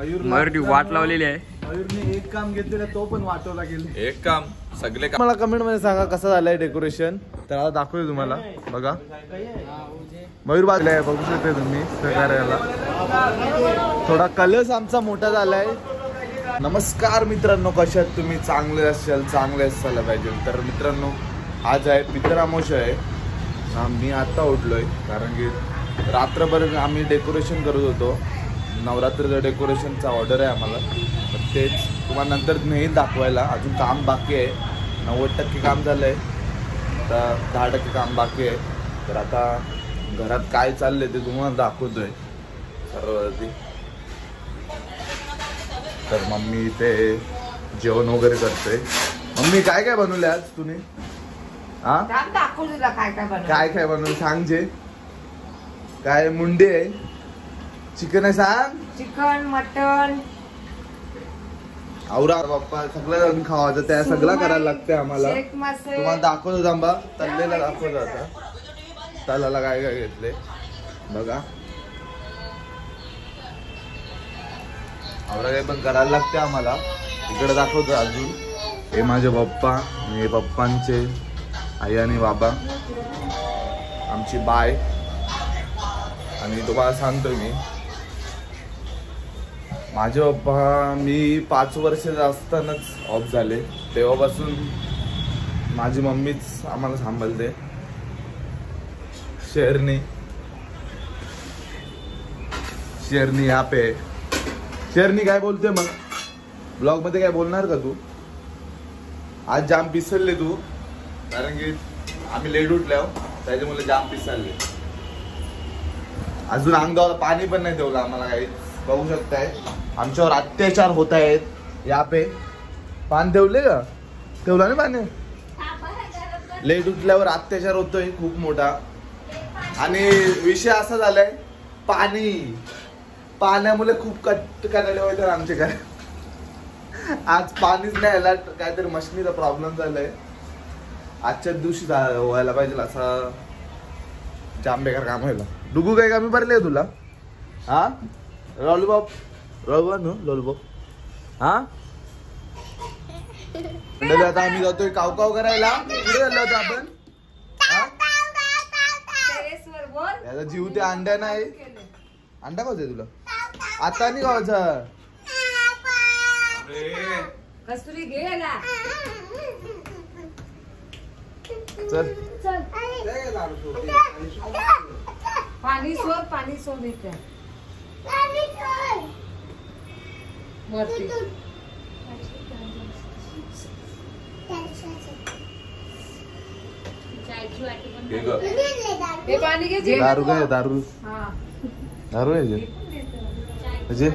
मयूर वाट लावलेली आहे. मयूरने एक काम घेतलेलं तो पण वाटवला गेले. एक काम सगळे मला कमेंट मध्ये सांगा कसं झालंय डेकोरेशन. तर आता दाखवतो तुम्हाला बघा. मयूर बाजूला आहे बघू शकते तुम्ही सहकार्याला. थोडा कलश आमचा मोठा झालाय. नमस्कार मित्रांनो, कशात तुम्ही? चांगले असायला पाहिजे. तर मित्रांनो आज आहे पितरामोश आहे. मी आता उठलोय कारण की रात्रभर आम्ही डेकोरेशन करत होतो. नवरात्रीचं डेकोरेशनचा ऑर्डर आहे आम्हाला. तर तेच तुम्हाला नंतर नाही दाखवायला. अजून काम बाकी आहे. 90% काम झालं आहे. आता 10% काम बाकी आहे. तर आता घरात काय चाललंय ते तुम्हाला दाखवतोय सर्ववरती. तर मम्मी इथे जेवण वगैरे करते. मम्मी काय काय बनवले आज तुम्ही? हा काय काय बनवलं सांग. जे काय मुंडे आहे, चिकन आहे सांग. चिकन मटन आवरा बाप्पा सगळं जाऊन खावायचं. त्या सगळं करायला लागते आम्हाला. तुम्हाला दाखवतो थांबा. तल्लेला दाखवतो आता तलाला काय काय घेतले बघा. आवरा काय पण करायला लागते आम्हाला. इकडे दाखवतो अजून. हे माझे पप्पा, हे पप्पांचे आई आणि बाबा, आमची बाय. आणि तुम्हाला सांगतोय मी माझे पप्पा मी 5 वर्ष असतानाच ऑफ झाले. तेव्हापासून माझी मम्मीच आम्हाला सांभाळते. शेरनी या पे. शेरनी काय बोलते मग ब्लॉग मध्ये? काय बोलणार का तू? आज जाम पिसरले तू कारण की आम्ही लेट उठल्यावर त्याच्यामुळे जाम पिसरले. अजून अंगावर पाणी पण नाही ठेवलं आम्हाला. काही बघू शकताय आमच्यावर अत्याचार होत आहेत. या पे पान ठेवले का? ठेवला नाही पाणी. लेट उठल्यावर अत्याचार होतोय खूप मोठा. आणि विषय असा झालाय पाण्यामुळे खूप कटाळे होते आमचे. काय आज पाणीच नाही आला. काहीतरी मशनीचा प्रॉब्लेम झालाय. आजच्या दिवशी व्हायला पाहिजे असा जाम बेकार काम व्हायला. डुगू काय कमी पडले तुला? हा लॉलीपॉप लॉलीपॉप हा. आता आम्ही जातोय काव करायला. कुठे झालो होतो आपण? याचा जीव ते अंड्या नाही. अंडा खायचंय तुला? आता नाही खायचा. कस्तुरी घे ना. चल पाणी सोड इथे वरती. हे पाणी घे. दारू काय? दारू आहे जे.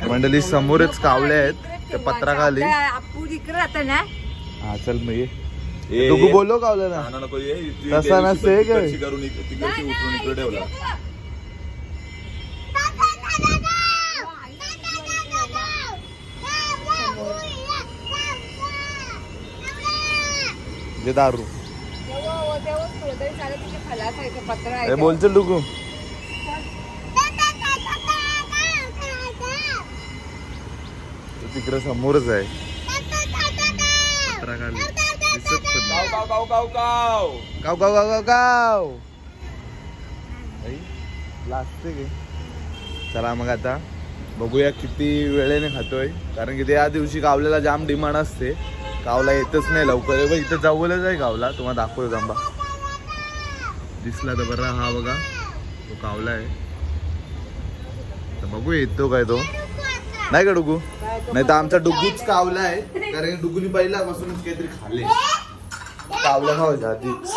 मंडळी समोरच कावळे आहेत ते पत्राखाली. हा चल मग ये. तू बोलो कावल्याला तसा नसते काय? जे दारू बोलचल डुगू. तिकडे समोरच आहे पत्राखाली. दिसत गाव लागते गे. चला मग आता बघूया किती वेळेने खातोय. कारण की त्या दिवशी कावल्याला जाम डिमांड असते. कावला येतच नाही लवकर. इथं जवळच आहे कावला. तुम्हाला दाखवतो थांबा. दिसला तर बरं. हा बघा तो कावला आहे. तर बघू येतो काय तो. नाही का डुगू? नाही तर आमचा डुगूच कावला आहे. कारण डुगूनी पहिल्यापासूनच काहीतरी खाल्ले. कावला खावायचा आधीच.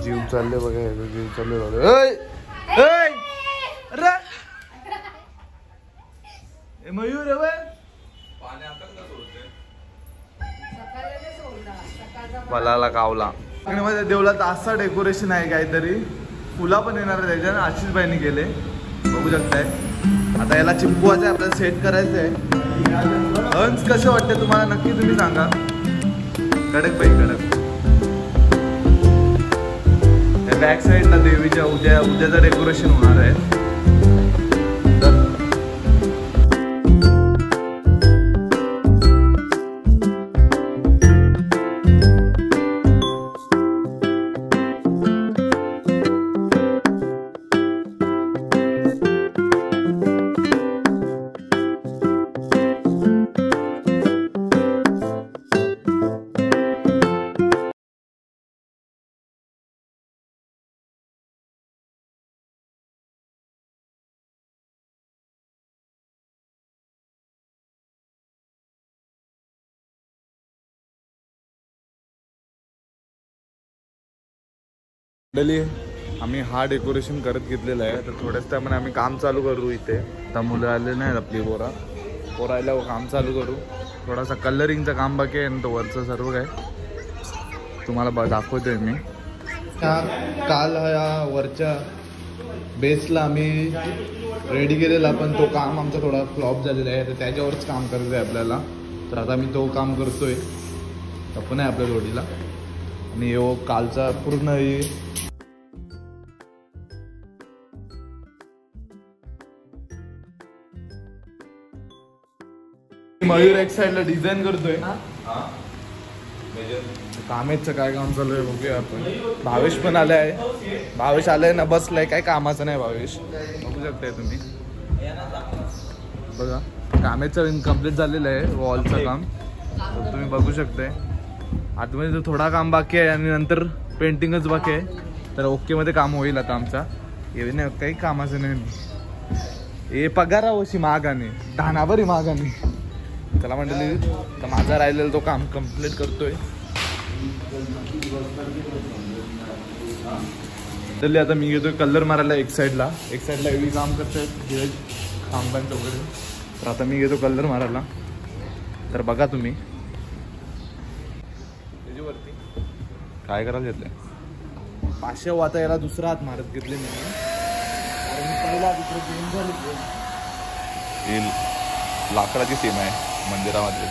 जीव चालले बघा. जीव चालले. मयूर पलाला कावला. देवळात असं डेकोरेशन आहे काहीतरी. फुला पण येणार आहे त्याच्यानं. आशिष बाईंनी केले बघू शकताय. आता याला चिपकवायचं आहे. आपल्याला सेट करायचं आहे. हंस कसे वाटते तुम्हाला नक्की तुम्ही सांगा. कडक बाई कडक. बॅक साईडला देवीच्या उद्याचं डेकोरेशन होणार आहे. आम्ही हा डेकोरेशन करत घेतलेला आहे. तर थोड्याच टायमाने आम्ही काम चालू करू. इथे आता मुलं आले नाहीत आपली पोरं आल्यावर काम चालू करू. थोडासा कलरिंगचं काम बाकी आहे आणि तो वरचं सर्व काय तुम्हाला दाखवतोय मी. काल या वरच्या बेसला आम्ही रेडी केलेला पण तो काम आमचा थोडा फ्लॉप झालेला आहे. तर त्याच्यावरच काम करायचं आहे आपल्याला. तर आता मी तो काम करतोय. आपण आहे आपल्या जोडीला आणि यो कालचा पूर्ण मयूर एक साइडला डिझाईन करतोय. कामेचं काय काम चालू आहे बघूया आपण. भावेश पण आलाय. भावेश आलाय ना बसलाय. काय कामाचं नाही भावेश. बघू शकताय तुम्ही. बघा कामेचं इनकम्प्लीट झालेलं आहे वॉलचं काम. तर तुम्ही बघू शकताय. आतमध्ये तर थोडा काम बाकी आहे आणि नंतर पेंटिंगच बाकी आहे. तर ओके मध्ये काम होईल आता आमचा. हे नाही काही कामाचं नाही. हे पगारावशी मागाने धानाभरी मागाने. चला म्हटली तर माझा राहिलेला तो काम कम्प्लीट करतोय. तर आता मी घेतोय कलर मारायला एक साईडला एवढी काम करतोय खांबांचं वगैरे. तर आता मी घेतो कलर मारायला. तर बघा तुम्ही त्याच्यावरती काय करायला घेतलंय. 500 वाता याला दुसरा हात मारत घेतले मी. पहिला दुसरं गेम झाले. लाकडाची सीमा आहे मंदिरामध्ये.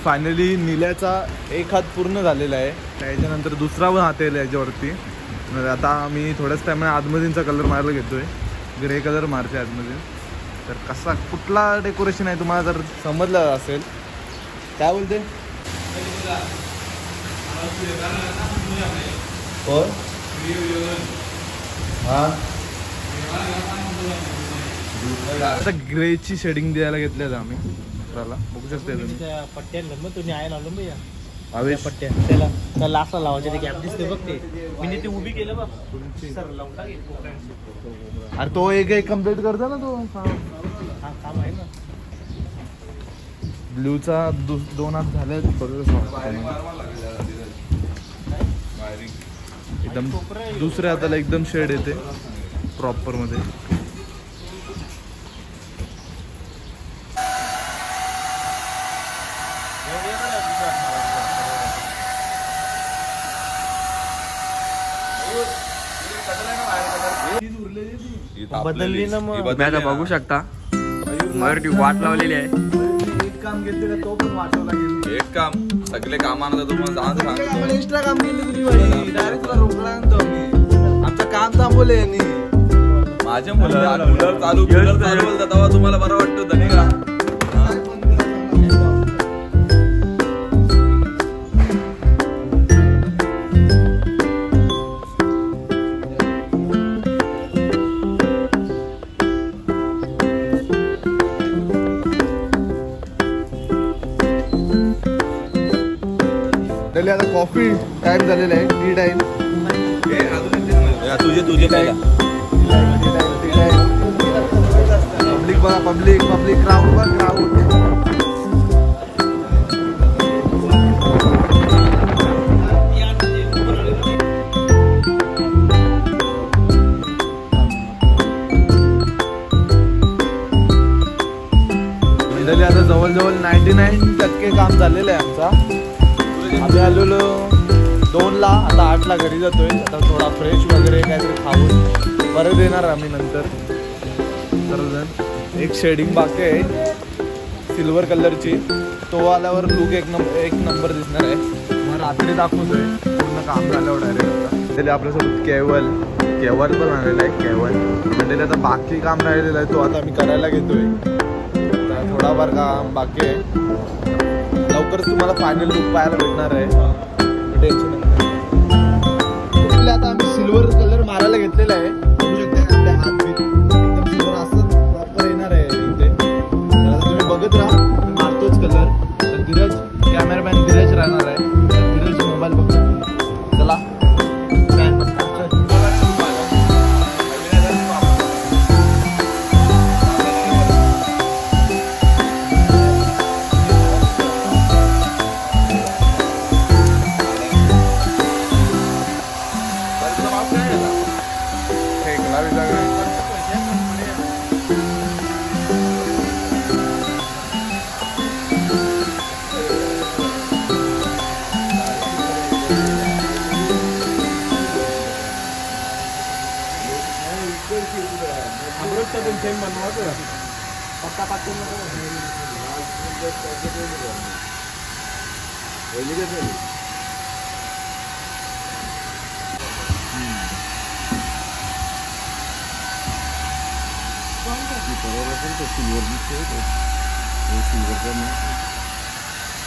फायनली निल्याचा एक हात पूर्ण झालेला आहे. त्याच्यानंतर दुसरा पण हात येईल याच्यावरती. आता मी थोड्याच टायमाने आतमधींचा कलर मारायला घेतोय. ग्रे कलर मारते आतमध्ये. तर कसा कुठला डेकोरेशन आहे तुम्हाला जर समजलं असेल. काय बोलते आता ग्रेची शेडिंग द्यायला घेतल्या आम्ही. बघू शकते तुम्ही आवेश पट्ट्या त्याला लास्टला लावायचे. ते गॅप दिसते बघ. ते मी ते उभी केलं बघ. अरे तो एक कम्प्लीट करतो ना तो. हा काम आहे ना. ब्ल्यूचा 2 हात झाले. एकदम दुसऱ्या हाताला एकदम शेड येते प्रॉपर मध्ये. बदलली ना मग. तुम्ही आता बघू शकता मयूरची वाट लावलेली आहे. एक काम घेतले तो पण वाचवला गेला. एक काम सगळे कामानं तुम्हाला सांगतो. एक्स्ट्रा काम केले तुम्ही. डायरेक्ट तुला रोखला आणतो आम्ही. आमचं काम थांबवले यांनी. माझ्या मुलं चालू बोलतात तेव्हा तुम्हाला बरं वाटतं धनी का. आता कॉफी टाइम झालेला आहे. T time. तुझे काय पब्लिक बघा. पब्लिक क्राऊड बघ. क्राऊड ऑल 99% काम झालेलं आहे आमचा. आम्ही आलेलो 2ला, आता 8ला घरी जातोय. आता थोडा फ्रेश वगैरे काहीतरी खाऊन परत येणार आम्ही नंतर सर्वजण. एक शेडिंग बाकी आहे सिल्वर कलरची, तो आल्यावर लुक एक नंबर दिसणार आहे. मग रात्री दाखवतोय पूर्ण काम झाल्यावर डायरेक्ट. त्याला आपल्यासोबत केवल पण आलेला आहे. केवल म्हणजे आता बाकी काम राहिलेलं आहे, तो आता आम्ही करायला घेतोय. थोडाफार काम बाकी आहे. लवकरच तुम्हाला फायनल लुक पाहायला भेटणार आहे. टेन्शन नाही. आता आम्ही सिल्वर कलर मारायला घेतलेला आहे. बघू शकता आपले हात बीत एकदम सिल्वर असं प्रॉपर येणार आहे इथे. तर आता तुम्ही बघत राहा, मारतोच कलर. तर धीरज कॅमेरामॅन धीरज राहणार आहे. धीरज मोबाईल बघतो. चला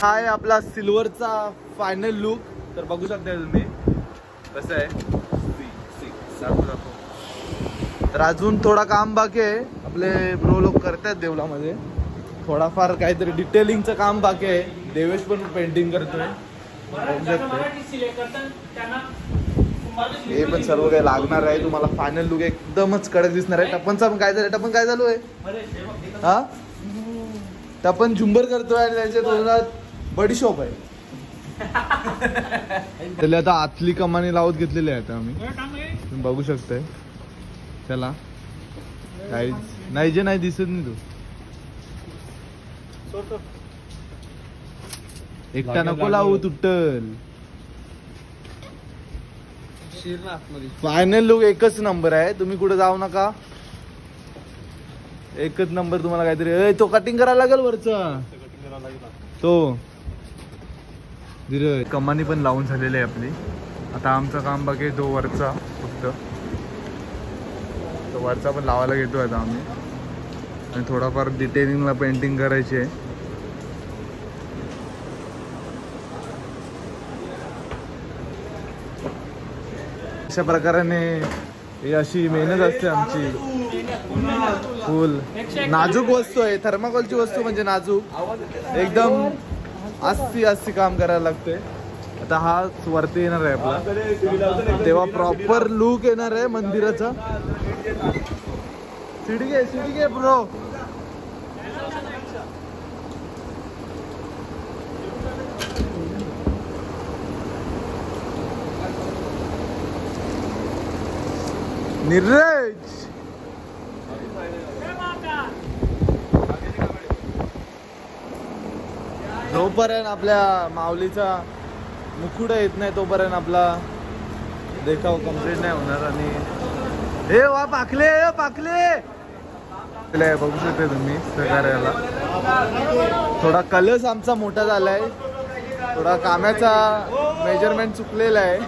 हा आहे आपला सिल्वरचा फायनल लुक. तर बघू शकता तुम्ही कसं आहे. तर अजून थोडा काम बाकी आहे. आपले ब्रो लोक करतात देवलामध्ये थोडाफार काहीतरी डिटेलिंगचं काम बाकी आहे. देवेश पण पेंटिंग करतोय. हे पण सर्व काही लागणार आहे. तुम्हाला फायनल लुक एकदमच कडक दिसणार आहे. टप्पनचा पण काय झालं, टप्पन काय चालू आहे हा. टप्पन झुंबर करतोय आणि त्याच्या तोंडात बडीशॉप आहे. त्याला आता आतली कमानी लावत घेतलेली आहे आता आम्ही. तुम्ही बघू शकताय त्याला काहीच नाही जे नाही दिसत नाही. तू एकटा नको लावू तुटल. फायनल लुक एकच नंबर आहे. तुम्ही कुठे जाऊ नका. एकच नंबर तुम्हाला काहीतरी. तो कटिंग करायला लागेल वरचा तो. धीरज कमानी पण लावून झालेली आहे आपली. आता आमचं काम बाकी तो वरचा फक्त. तो वरचा पण लावायला घेतो आता आम्ही. आणि थोडाफार डिटेलिंगला पेंटिंग करायची आहे. अशा प्रकाराने ही अशी मेहनत असते आमची. फुल नाजूक वस्तू आहे. थर्माकोलची वस्तू म्हणजे नाजूक एकदम. आस्ती काम करायला लागते. आता हा वरती येणार आहे आपला, तेव्हा प्रॉपर लुक येणार आहे मंदिराचा. सिडगे ब्रो. नीरज जोपर्यंत आपल्या माऊलीचा मुकुट येत नाही तोपर्यंत आपला देखाव कम्प्लीट नाही होणार. आणि हे वा पाखले बघू शकता तुम्ही सहकार्याला. थोडा कलश आमचा मोठा झालाय. थोडा कामाचा मेजरमेंट चुकलेला आहे.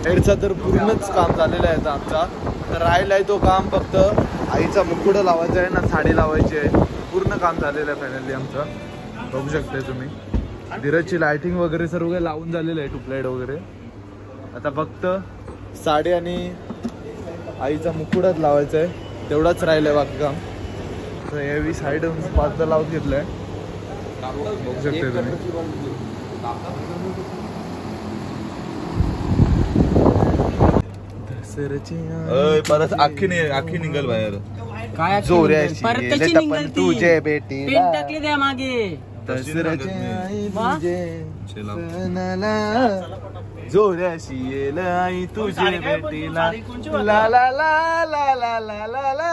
हेडचा तर पूर्णच काम झालेलं आहे आता आमचा. तर राहिलाय तो काम फक्त आईचा मुकुट लावायचा आहे ना, साडी लावायची आहे. पूर्ण काम झालेलं आहे फायनली आमचं. बघू शकताय तुम्ही धीरजची लाइटिंग वगैरे सर्व काही लावून झालेलं आहे. ट्यूबलाईट वगैरे. आता फक्त साडी आणि आईचा मुकुटच लावायचा आहे. तेवढाच राहिलंय बाकी काम. तर यावी साईड पाचदा लावून घेतलंय. बघू शकताय तुम्ही. परत आखी निघल बाहेर. जोऱ्याची तुझे बेटी टाकली द्या मागे. दसऱ्याची तुझे सणाला जोऱ्याशी येल आई तुझे भेटीला ला ला ला ला ला ला ला ला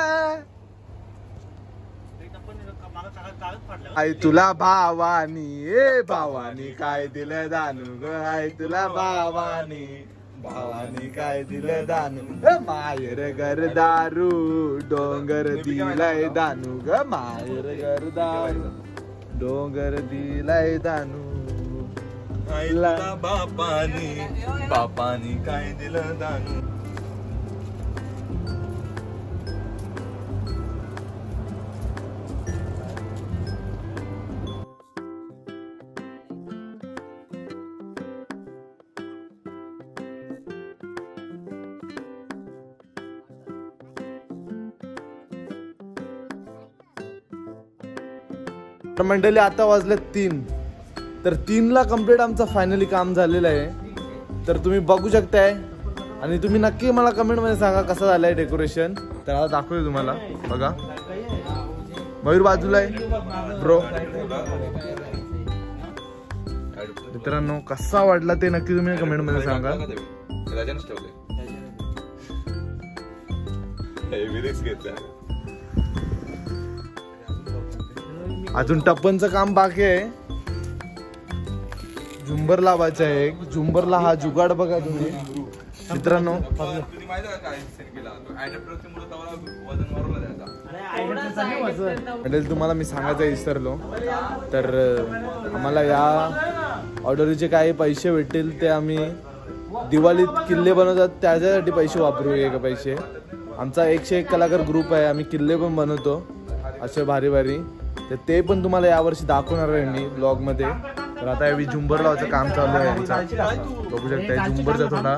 आई तुला भावानी ए भावानी काय दिलं दानू ग आई तुला भावानी भावानी काय दिलं दानू मायर घर दारू डोंगर दिलाय दानू ग मायर घर दारू डोंगर दिलाय दानू आईला बापानी काय दिलं दानू. तर मंडळी आता वाजले 3 तर 3ला कम्प्लीट आमचं फायनली काम झालेलं आहे. तर तुम्ही बघू शकताय आणि तुम्ही नक्की मला कमेंट मध्ये सांगा कसं झालंय डेकोरेशन. तर आता दाखवतो तुम्हाला बघा. मयूर बाजूला आहे ब्रो. मित्रांनो कसा वाटला ते नक्की तुम्ही कमेंट मध्ये सांगा. राजानेच ठेवलंय. अजून टप्पनचं काम बाकी आहे. झुंबर लावायचं आहे. झुंबरला हा जुगाड बघा तुम्ही मित्रांनो. तुझी माहिती आहे का काय सेट केला ऍडॅप्टरच्या मुळे तवा वजन वाढवलं द्यायचा. तुम्हाला मी सांगायचं विसरलो. तर आम्हाला या ऑर्डरचे काही पैसे भेटतील ते आम्ही दिवाळीत किल्ले बनवतात त्याच्यासाठी पैसे वापरू. एक पैसे आमचा 101 कलाकार ग्रुप आहे. आम्ही किल्ले पण बनवतो असे भारी भारी. तर ते पण तुम्हाला यावर्षी दाखवणार आहे मी ब्लॉग मध्ये. तर आता यावेळी झुंबर लावायचं काम चालू आहे यांचा. बघू शकता झुंबरचा थोडा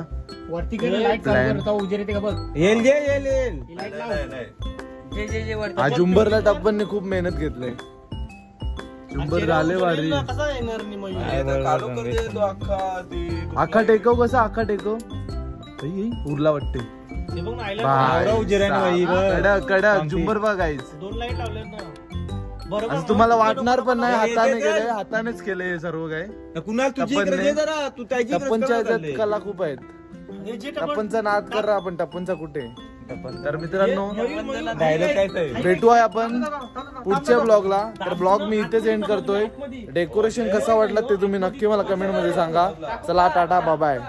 हा झुंबरला टप्पनने खूप मेहनत घेतली. झुंबर झाले भारी. आखा टेकव कसा आखा टेकव उरला वाटते. कडक कडक झुंबर बघायच. 2 लाईट लावले ना. असं तुम्हाला वाटणार पण नाही. हाताने केले हातानेच केले हे सर्व काय. टप्पनच्या ह्याच्यात कला खूप आहेत. टप्पनचा नाद करा आपण. टप्पनचा कुठे. तर मित्रांनो भेटूया आपण पुढच्या ब्लॉगला. तर ब्लॉग मी इथेच एंड करतोय. डेकोरेशन कसा वाटला ते तुम्ही नक्की मला कमेंट मध्ये सांगा. चला टाटा बाय बाय.